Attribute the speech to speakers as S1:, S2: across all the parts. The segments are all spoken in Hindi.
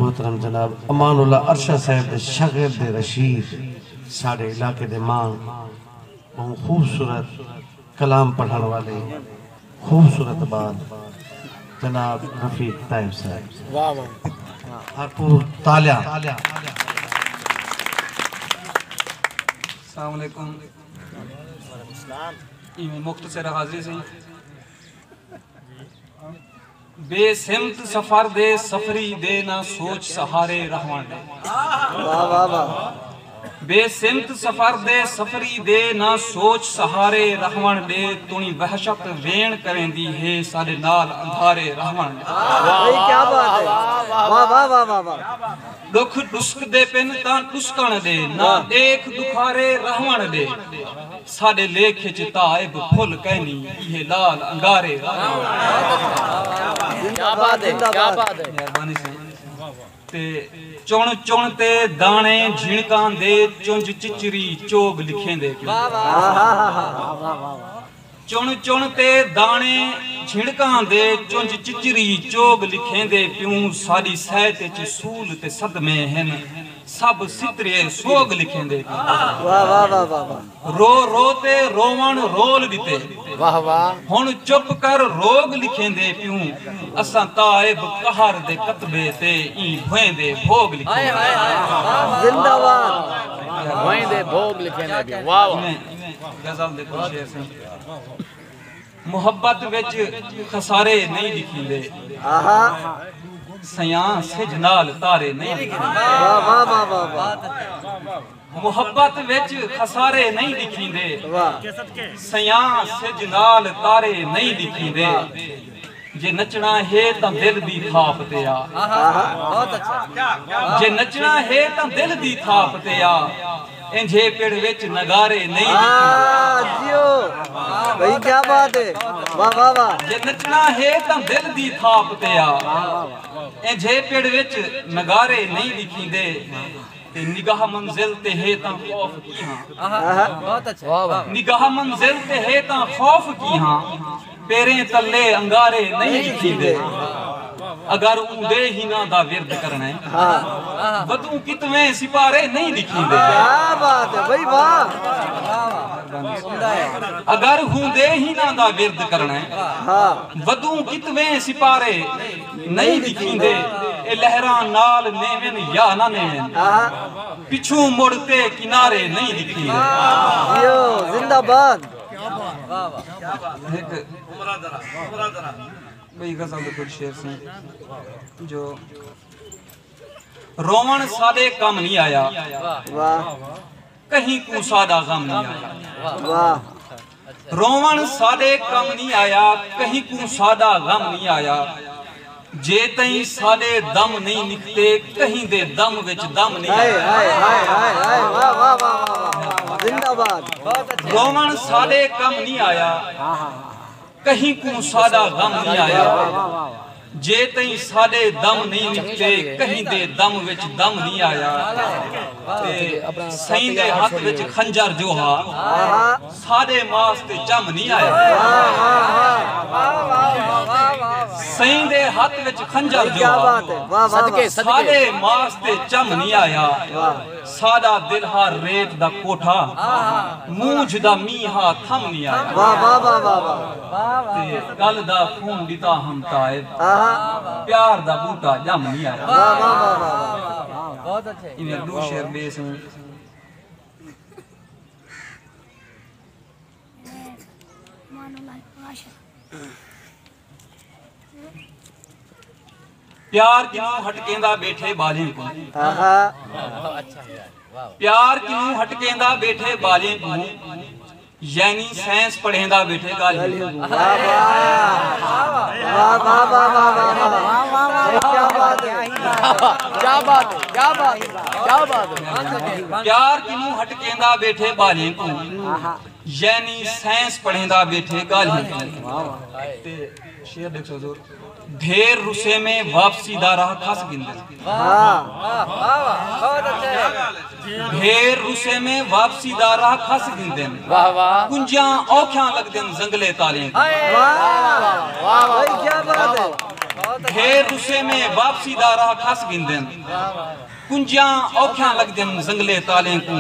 S1: मोहतरम जनाब अमानुल्ला अरशद साहब शागिर्द रशीद साढ़े इलाके दे मान बहुत खूबसूरत कलाम पढ़ने वाले खूबसूरत बात जनाब रफीक ताइब साहब। वाह वाह भरपूर तालियां।
S2: अस्सलाम वालेकुम। मुख्तसर हाज़िरी से बेसिमत सफर दे सफरी दे ना सोच सहारे रहवान दे। वाह वाह वाह। बेसिमत सफर दे सफरी दे ना सोच सहारे रहवान दे तुनी वहशत वेण करेंदी है साडे नाल अंधारे रहवान दे।
S3: भाई क्या बात है। वाह वाह वाह वाह वाह।
S2: दुख दुस्क दे पिन तां दुस्कण दे ना देख दुखारे रहवान दे साडे लेख च ताइब फुल कहनी ये लाल अंगारे।
S3: क्या बात है क्या बात है।
S2: मेहरबानी से ते चुन चुन ते दाने झिणकां दे चुंझ चिचरी चोग लिखेंदे।
S3: वाह वाह
S2: चुन चुन ते दाने झिणकां दे चुंझ चिचरी चोग लिखेंदे प्यूं साडी सहत च सूल ते सदमे हन सब सितरे सोग लिखेंदे।
S3: वाह वाह वाह वाह।
S2: रो रो ते रोवण रोल दिते।
S3: वाह वाह।
S2: हुण चुप कर रोग लिखेंदे प्यूं असां ताइब कहर दे कतबे ते ई भोएंदे भोग लिखेंदे।
S3: जिंदाबाद।
S4: भोएंदे भोग लिखेंदे। वाह वाह।
S2: गजल दे कुछ शेर सन मुहब्बत विच खसारे नहीं लिखींदे
S3: आहा
S2: सयां सिज नाल तारे नहीं लिखींदे।
S3: वाह वाह वाह वाह वाह।
S2: मुहब्बत विच खसारे नहीं लिखींदे
S3: वाह
S2: सयां सिज नाल तारे नहीं लिखींदे जे नचना है तां दिल दी थाप ते आ।
S3: बहुत अच्छा।
S2: जे नचना है तां दिल दी थाप ते आ इंजे पेड़ विच नगारे नहीं
S3: जियो भाई क्या बात है। वाह वाह वाह।
S2: जे नचना है तां दिल दी थाप ते आ इंजे पेड़ विच नगारे नहीं लिखींदे ते निगाह मंजिल ते है तां खौफ की हां।
S3: बहुत अच्छा। वाह वाह।
S2: निगाह मंजिल ते है तां खौफ की हां पेरे तले अंगारे नहीं लिखींदे अगर ऊंदे ही ना दा विरद करना है वधू कितवे सिपारे नहीं लिखींदे।
S3: क्या बात है भाई वाह।
S2: अगर हुंदे ही ना दा विरद करना है
S3: हाँ
S2: वधू कितवे सिपारे नहीं लिखींदे ए लहरां नाल नेवन या ना नेवन पिछू मुड़ते किनारे नहीं लिखींदे।
S3: जियो जिंदाबाद।
S2: भाई गजल दे कुछ शेर से जो रोवण साडे कम नहीं आया
S3: वाह
S2: कहीं को साडा गम नहीं आया।
S3: वाह
S2: रोवण साडे कम नहीं आया कहीं को साडा गम नहीं आया जे तई साडे दम नहीं निकते कहीं दे दम विच दम नहीं
S3: हाय
S2: आया।
S3: हाय हाय हाय हाय वाह वाह वाह वाह। जिंदाबाद।
S2: रोवण साडे कम नहीं आया कहीं को साडा गम नहीं आया जे तई साडे दम नहीं निकते कहीं दे दम विच दम नहीं आया ते सईं दे हाथ विच खंजर जो हा साडे मास ते जम नहीं आया। सईं दे हाथ विच खंजर जो
S3: क्या
S2: हा
S3: बात है। वाह वाह वाह।
S2: साडे मास ते जम नहीं आया साडा दिल हा रेत दा कोठा मूंझ दा मीहा थम नहीं आया।
S3: वाह वाह वाह वाह वाह।
S2: ते कल दा खून दिता हम ताइब प्यार दा बूटा जम नहीं आया।
S3: वाह वाह वाह वाह। बहुत अच्छे।
S2: इन्हें दो शेर बेस में प्यार किनू हटकेंदा बैठे बालें को प्यार किनू हटकेंदा बैठे बालें को यानी साइंस पढ़ेंदा बैठे गाली।
S3: वाह वाह वाह वाह वाह। क्या बात है क्या बात है क्या बात है क्या बात है।
S2: प्यार किनू हटकेंदा बैठे बालें को यानी साइंस पढ़ेंदा बैठे गाली। ते शेर देखो हुजूर ढेर रुसे में वापसी दा राह खास गिंदे ढेर रुसे में वापसी दा राह खास गिंदे
S4: वाह वाह
S2: कुंजा औख्यां लगदे जंगले ताले ढेर रुसे में वापसी दा राह खास गिंदे कुंजा औख्यां लगदे जंगले ताले को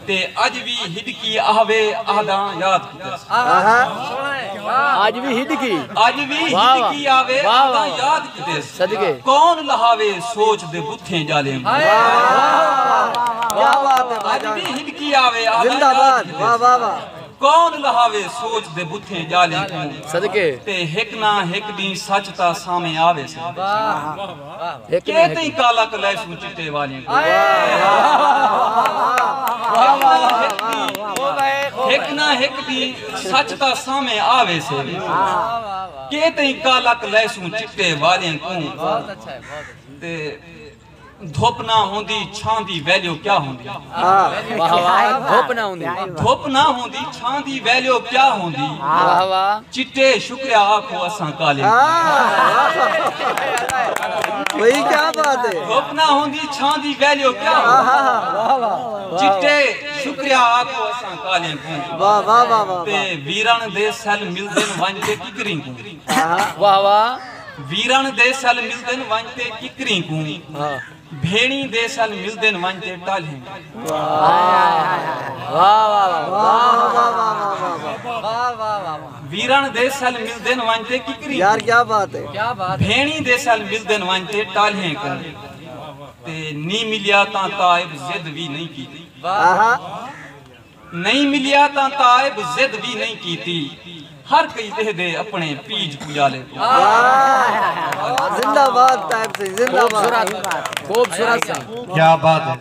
S2: ते अज भी हिडकी आहवे आहदा याद किते
S4: आज भी हिडकी
S2: आवे आहदा याद किते
S4: सदके
S2: कौन लहावे सोच दे बुथे जाले
S3: क्या बात है
S2: आज भी हिडकी आवे आहदा
S3: जिंदाबाद वाह वाह वाह
S2: कौन लहावे सोच दे बुथे जाले
S4: सदके
S2: ते हिक ना हिक दी सच ता सामे आवे से
S4: एक
S2: के तई काला कलै चिट्टे वाले हिक ना हिक दी सच ता सामे आवे से के तई काला कलै चिट्टे वाले को ते धुप ना होंदी छां दी वैल्यू क्या होंदी
S4: वाह वाह धुप ना होंदी छां दी वैल्यू क्या होंदी वाह वाह
S2: चिट्टे शुक्रिया आखो असां काले
S3: वही क्या बात है
S2: धुप ना होंदी छां दी वैल्यू क्या होंदी चिट्टे शुक्रिया आखो असां काले
S3: वाह वाह वाह वाह
S2: ते वीरन दे सल मिलदे वंजते किकरी को
S4: वाह वाह
S2: वीरन दे सल मिलदे वंजते किकरी को भेणी दे सल मिलदे वंजते टाले वीरन दे सल मिलदे वंजते किकरी
S3: यार क्या बात है
S2: भेणी दे सल मिलदे वंजते टाले को ते नी मिलिया ता ताइब जिद भी नहीं की नहीं मिलिया ता ताइब जिद भी नहीं कीती हर कई दे अपने पीज पूजा ले
S3: जिंदाबाद ताइब से जिंदाबाद
S4: खूबसूरत
S1: क्या बात है।